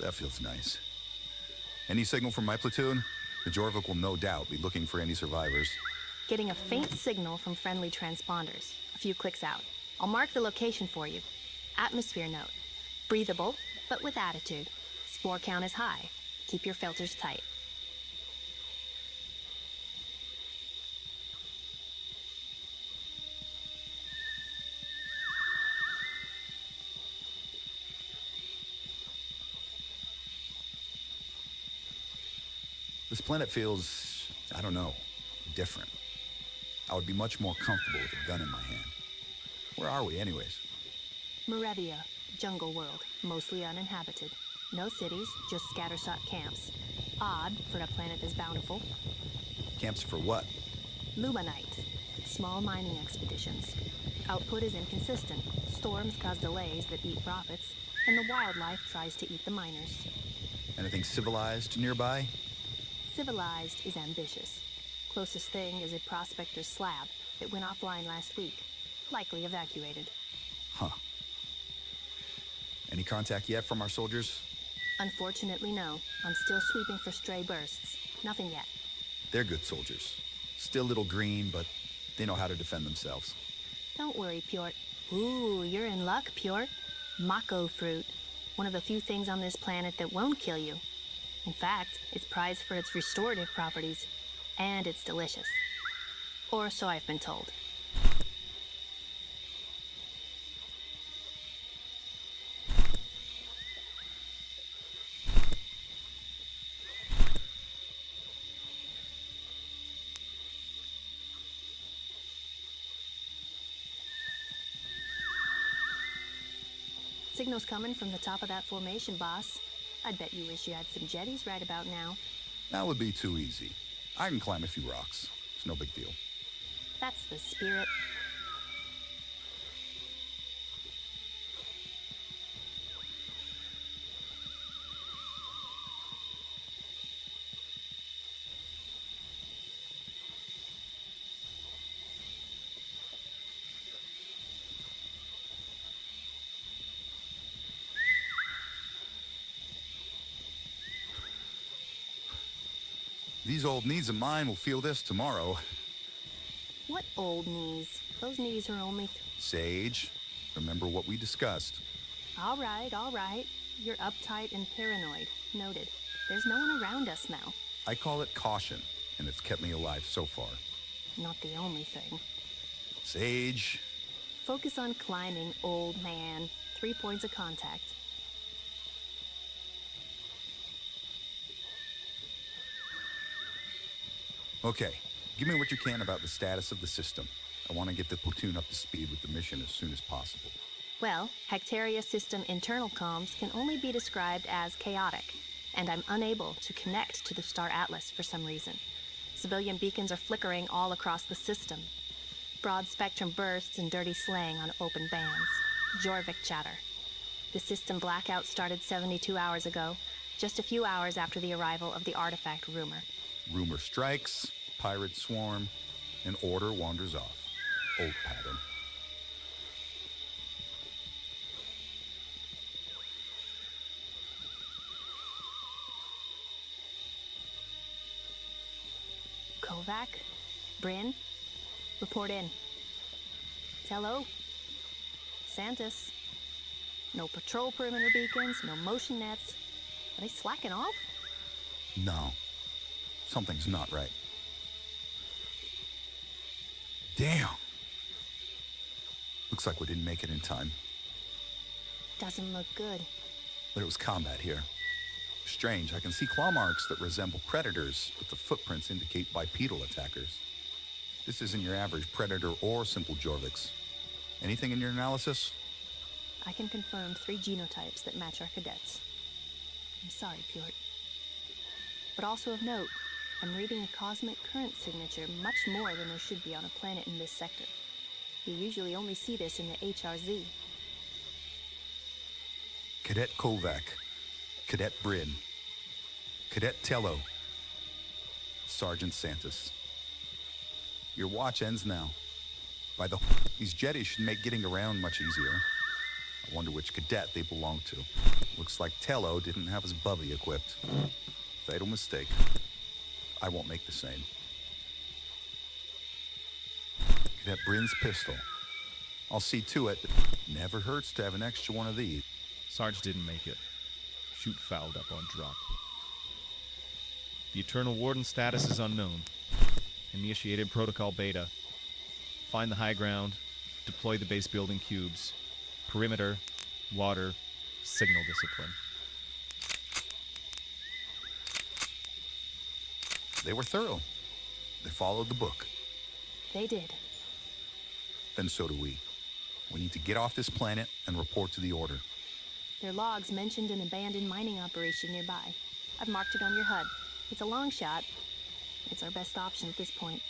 That feels nice. Any signal from my platoon? The Jorvik will no doubt be looking for any survivors. Getting a faint signal from friendly transponders, a few clicks out. I'll mark the location for you. Atmosphere note. Breathable, but with attitude. Spore count is high. Keep your filters tight. This planet feels, I don't know, different. I would be much more comfortable with a gun in my hand. Where are we, anyways? Merevia, jungle world, mostly uninhabited. No cities, just scattershot camps. Odd for a planet this bountiful. Camps for what? Lumonite, small mining expeditions. Output is inconsistent. Storms cause delays that eat profits, and the wildlife tries to eat the miners. Anything civilized nearby? Civilized is ambitious. Closest thing is a prospector's slab that went offline last week, likely evacuated. Huh. Any contact yet from our soldiers? Unfortunately, no. I'm still sweeping for stray bursts. Nothing yet. They're good soldiers. Still a little green, but they know how to defend themselves. Don't worry, Pjort. Ooh, you're in luck, Pjort. Mako fruit. One of the few things on this planet that won't kill you. In fact, it's prized for its restorative properties, and it's delicious. Or so I've been told. Signal's coming from the top of that formation, boss. I'd bet you wish you had some jetties right about now. That would be too easy. I can climb a few rocks. It's no big deal. That's the spirit. These old knees of mine will feel this tomorrow. What old knees? Those knees are only... Sage, remember what we discussed. All right. You're uptight and paranoid. Noted. There's no one around us now. I call it caution, and it's kept me alive so far. Not the only thing. Sage. Focus on climbing, old man. 3 points of contact. Okay, give me what you can about the status of the system. I want to get the platoon up to speed with the mission as soon as possible. Well, Hectaria system internal comms can only be described as chaotic, and I'm unable to connect to the Star Atlas for some reason. Civilian beacons are flickering all across the system. Broad spectrum bursts and dirty slang on open bands. Jorvik chatter. The system blackout started 72 hours ago, just a few hours after the arrival of the artifact rumor. Rumor strikes, pirates swarm, and order wanders off. Old pattern. Kovac? Bryn? Report in. Hello? Santos? No patrol perimeter beacons, no motion nets. Are they slacking off? No. Something's not right. Damn! Looks like we didn't make it in time. Doesn't look good. But it was combat here. Strange, I can see claw marks that resemble predators, but the footprints indicate bipedal attackers. This isn't your average predator or simple Jorviks. Anything in your analysis? I can confirm 3 genotypes that match our cadets. I'm sorry, Pjort. But also of note, I'm reading a cosmic current signature much more than there should be on a planet in this sector. You usually only see this in the HRZ. Cadet Kovac, Cadet Bryn, Cadet Tello, Sergeant Santos. Your watch ends now. These jetties should make getting around much easier. I wonder which cadet they belong to. Looks like Tello didn't have his bubby equipped. Fatal mistake. I won't make the same. Cadet Bryn's pistol. I'll see to it. Never hurts to have an extra one of these. Sarge didn't make it. Shoot fouled up on drop. The Eternal Warden status is unknown. Initiated Protocol Beta. Find the high ground. Deploy the base building cubes. Perimeter. Water. Signal discipline. They were thorough. They followed the book. They did. Then so do we. We need to get off this planet and report to the Order. Their logs mentioned an abandoned mining operation nearby. I've marked it on your HUD. It's a long shot. It's our best option at this point.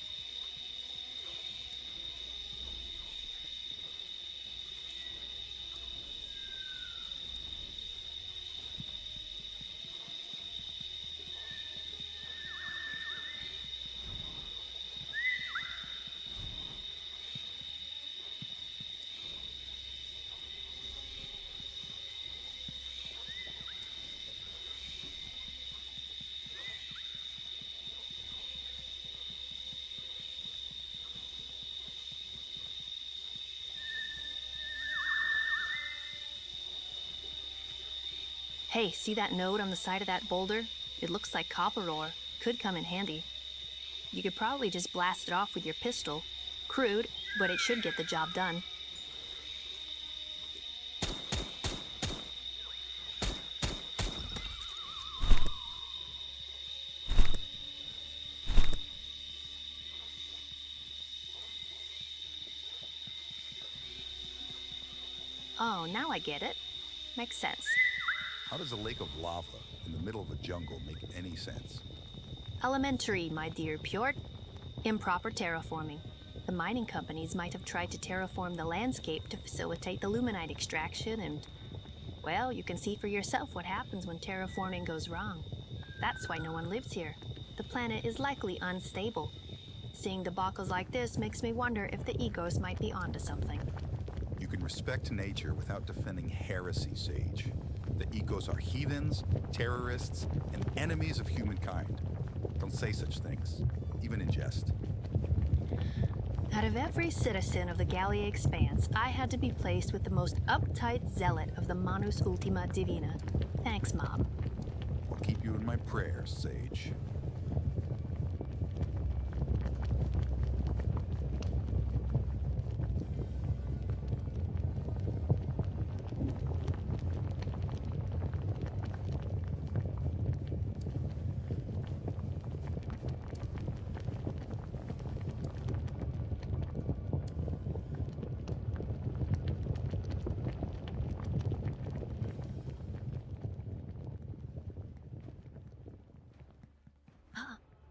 Hey, see that node on the side of that boulder? It looks like copper ore. Could come in handy. You could probably just blast it off with your pistol. Crude, but it should get the job done. Oh, now I get it. Makes sense. How does a lake of lava in the middle of a jungle make any sense? Elementary, my dear Pjort. Improper terraforming. The mining companies might have tried to terraform the landscape to facilitate the luminite extraction and, well, you can see for yourself what happens when terraforming goes wrong. That's why no one lives here. The planet is likely unstable. Seeing debacles like this makes me wonder if the egos might be onto something. You can respect nature without defending heresy, Sage. The egos are heathens, terrorists, and enemies of humankind. Don't say such things, even in jest. Out of every citizen of the Gallia Expanse, I had to be placed with the most uptight zealot of the Manus Ultima Divina. Thanks, Mom. I'll keep you in my prayers, Sage.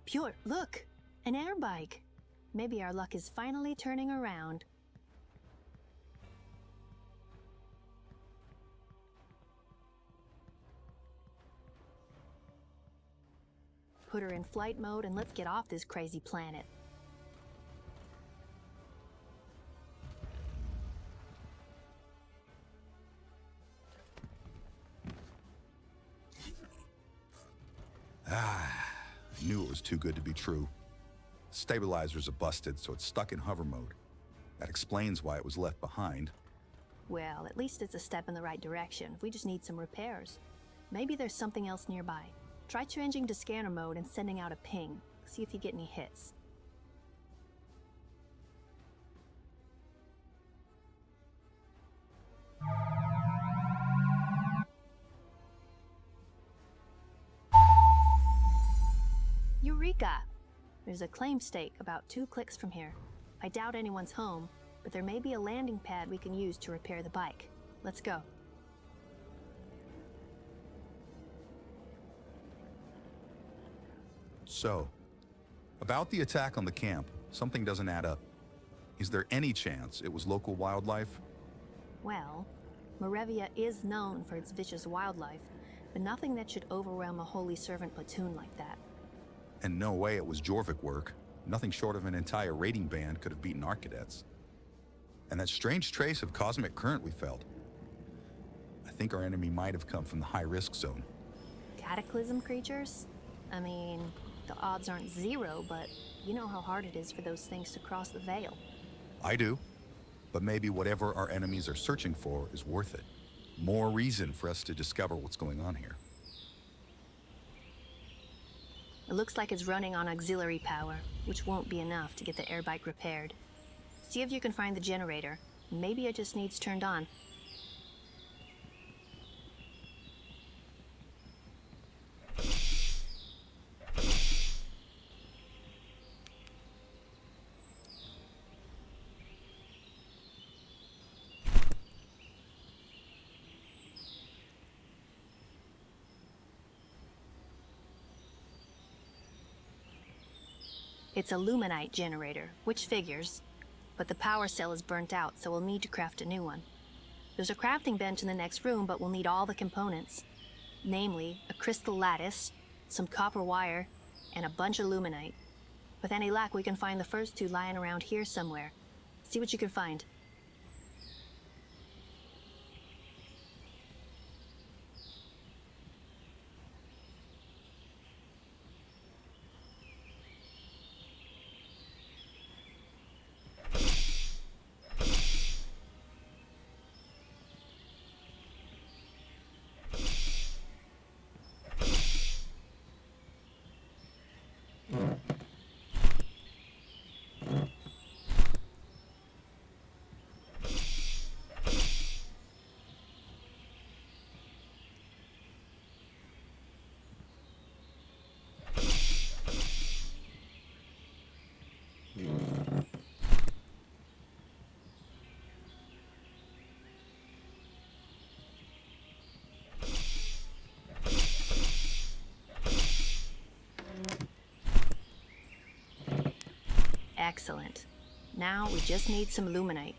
Pure, look! An airbike! Maybe our luck is finally turning around. Put her in flight mode and let's get off this crazy planet. I knew it was too good to be true. Stabilizers are busted, so it's stuck in hover mode. That explains why it was left behind. Well, at least it's a step in the right direction. We just need some repairs. Maybe there's something else nearby. Try changing to scanner mode and sending out a ping. See if you get any hits. Eureka! There's a claim stake about 2 clicks from here. I doubt anyone's home, but there may be a landing pad we can use to repair the bike. Let's go. So, about the attack on the camp, something doesn't add up. Is there any chance it was local wildlife? Well, Merevia is known for its vicious wildlife, but nothing that should overwhelm a holy servant platoon like that. And no way it was Jorvik work. Nothing short of an entire raiding band could have beaten our cadets. And that strange trace of cosmic current we felt. think our enemy might have come from the high-risk zone. Cataclysm creatures? I mean, the odds aren't zero, but you know how hard it is for those things to cross the veil. I do. But maybe whatever our enemies are searching for is worth it. More reason for us to discover what's going on here. It looks like it's running on auxiliary power, which won't be enough to get the airbike repaired. See if you can find the generator. Maybe it just needs turned on. It's a luminite generator, which figures, but the power cell is burnt out, so we'll need to craft a new one. There's a crafting bench in the next room, but we'll need all the components. Namely, a crystal lattice, some copper wire, and a bunch of luminite. With any luck, we can find the first two lying around here somewhere. See what you can find. Excellent. Now we just need some luminite.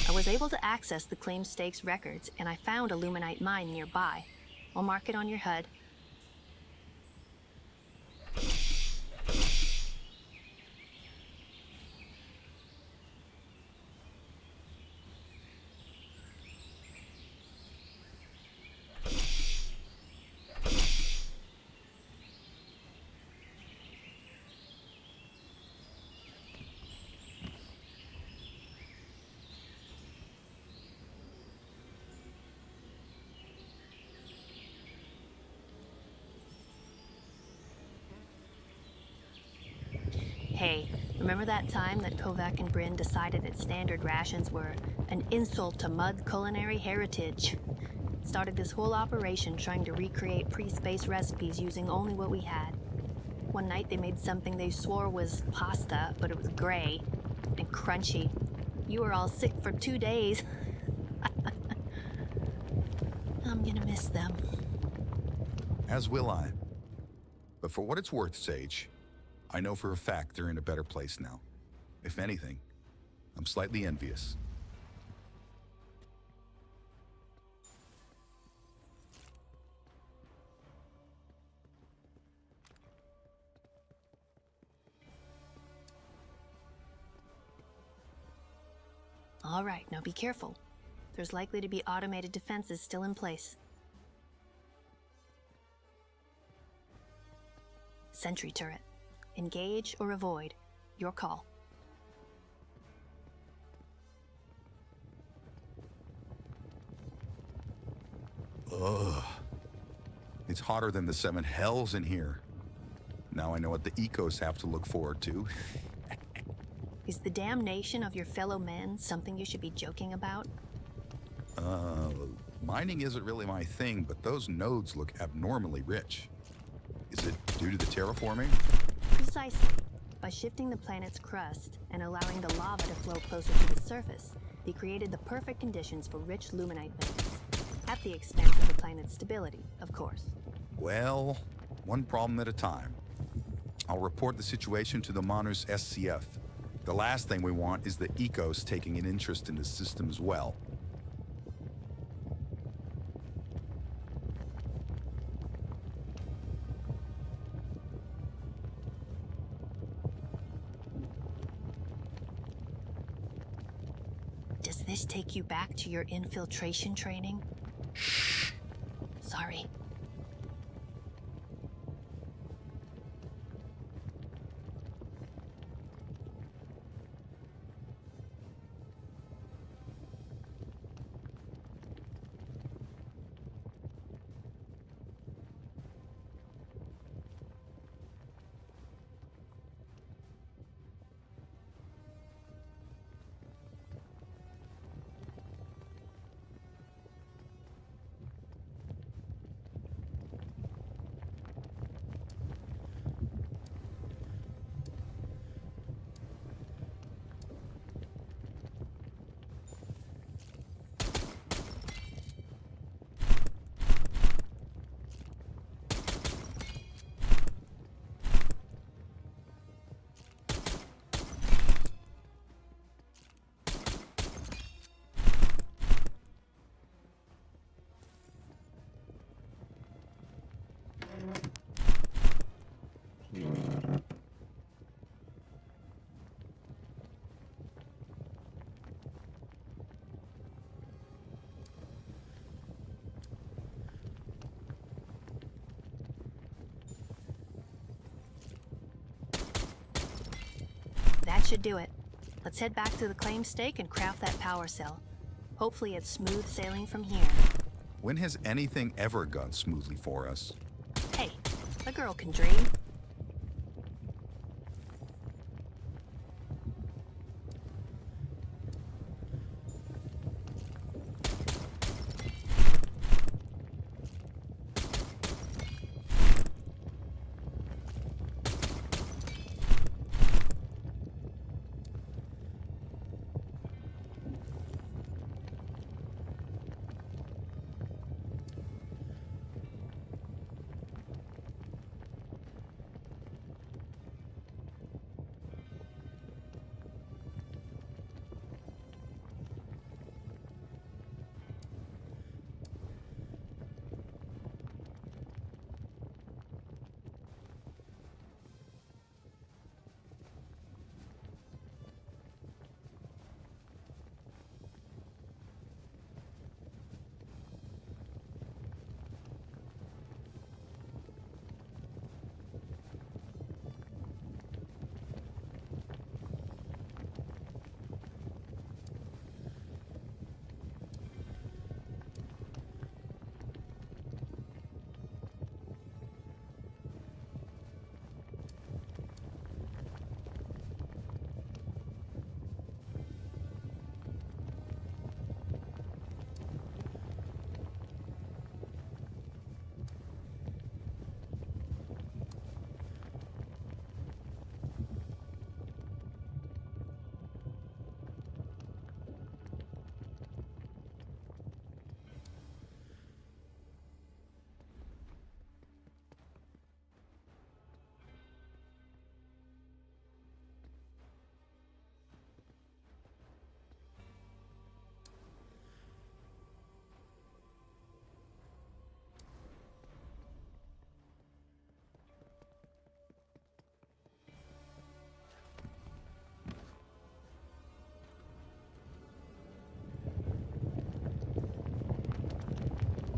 I was able to access the claim stakes records, and I found a luminite mine nearby. I'll mark it on your HUD. Hey, remember that time that Kovac and Bryn decided that standard rations were an insult to Mud culinary heritage? Started this whole operation trying to recreate pre-space recipes using only what we had. One night they made something they swore was pasta, but it was gray and crunchy. You were all sick for 2 days. I'm gonna miss them. As will I. But for what it's worth, Sage, I know for a fact they're in a better place now. If anything, I'm slightly envious. All right, now be careful. There's likely to be automated defenses still in place. Sentry turret. Engage or avoid. Your call. Ugh. It's hotter than the 7 hells in here. Now I know what the ecos have to look forward to. Is the damnation of your fellow men something you should be joking about? Mining isn't really my thing, but those nodes look abnormally rich. Is it due to the terraforming? Precisely. By shifting the planet's crust and allowing the lava to flow closer to the surface, they created the perfect conditions for rich luminite veins. At the expense of the planet's stability, of course. Well, one problem at a time. I'll report the situation to the Monus SCF. The last thing we want is the ecos taking an interest in the system as well. Does this take you back to your infiltration training? That should do it. Let's head back to the claim stake and craft that power cell. Hopefully it's smooth sailing from here. When has anything ever gone smoothly for us? Hey, a girl can dream.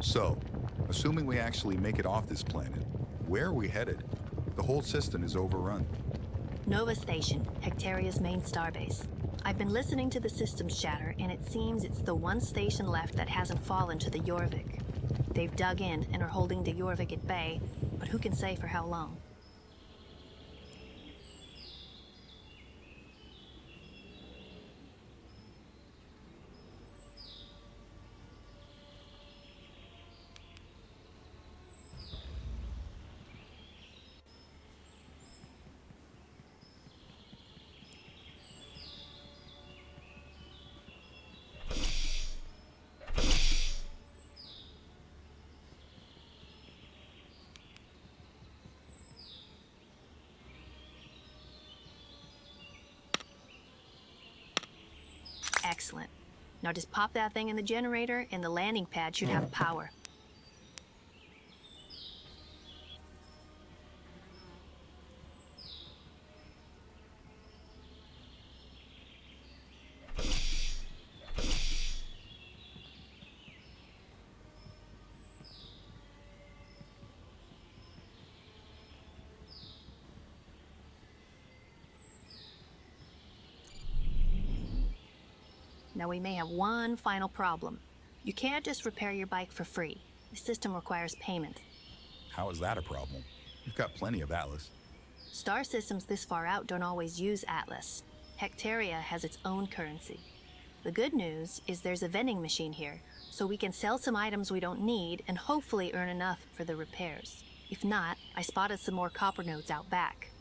So, assuming we actually make it off this planet, where are we headed? The whole system is overrun. Nova Station, Hectaria's main starbase. I've been listening to the systems chatter, and it seems it's the one station left that hasn't fallen to the Jorvik. They've dug in and are holding the Jorvik at bay, but who can say for how long? Excellent. Now just pop that thing in the generator and the landing pad should have power. Now we may have one final problem. You can't just repair your bike for free. The system requires payment. How is that a problem? We've got plenty of Atlas. Star systems this far out don't always use Atlas. Hectaria has its own currency. The good news is there's a vending machine here, so we can sell some items we don't need and hopefully earn enough for the repairs. If not, I spotted some more copper nodes out back.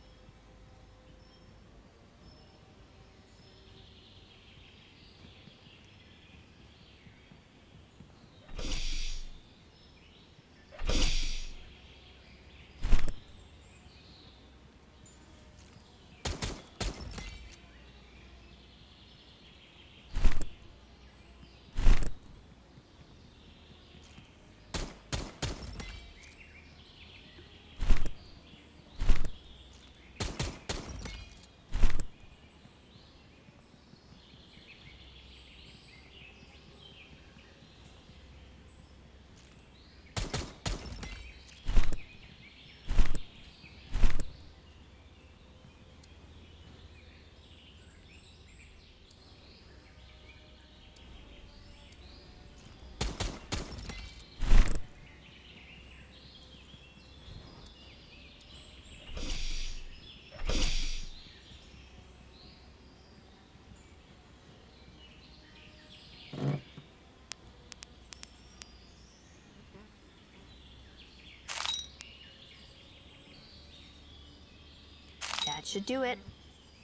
should do it.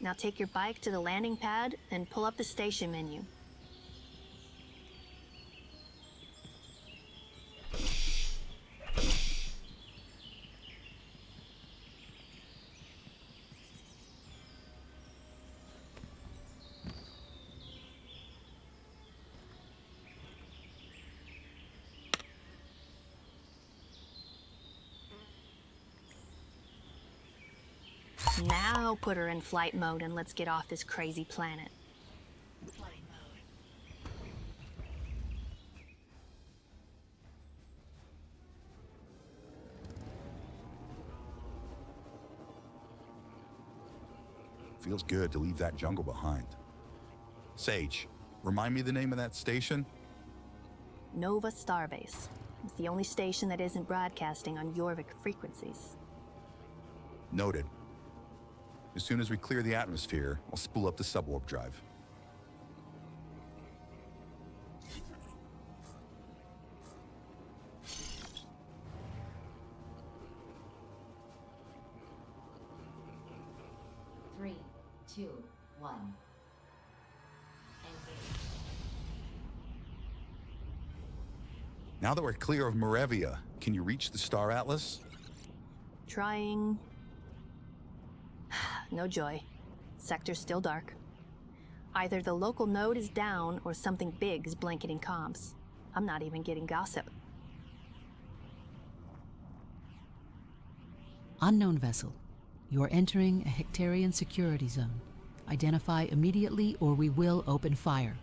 Now take your bike to the landing pad and pull up the station menu. Now put her in flight mode and let's get off this crazy planet. Flight mode. Feels good to leave that jungle behind. Sage, remind me the name of that station? Nova Starbase. It's the only station that isn't broadcasting on Jorvik frequencies. Noted. As soon as we clear the atmosphere, I'll spool up the subwarp drive. Three, two, one. Engage. Now that we're clear of Merevia, can you reach the Star Atlas? Trying. No joy. Sector's still dark. Either the local node is down or something big is blanketing comms. I'm not even getting gossip. Unknown vessel. You are entering a Hectarian security zone. Identify immediately or we will open fire.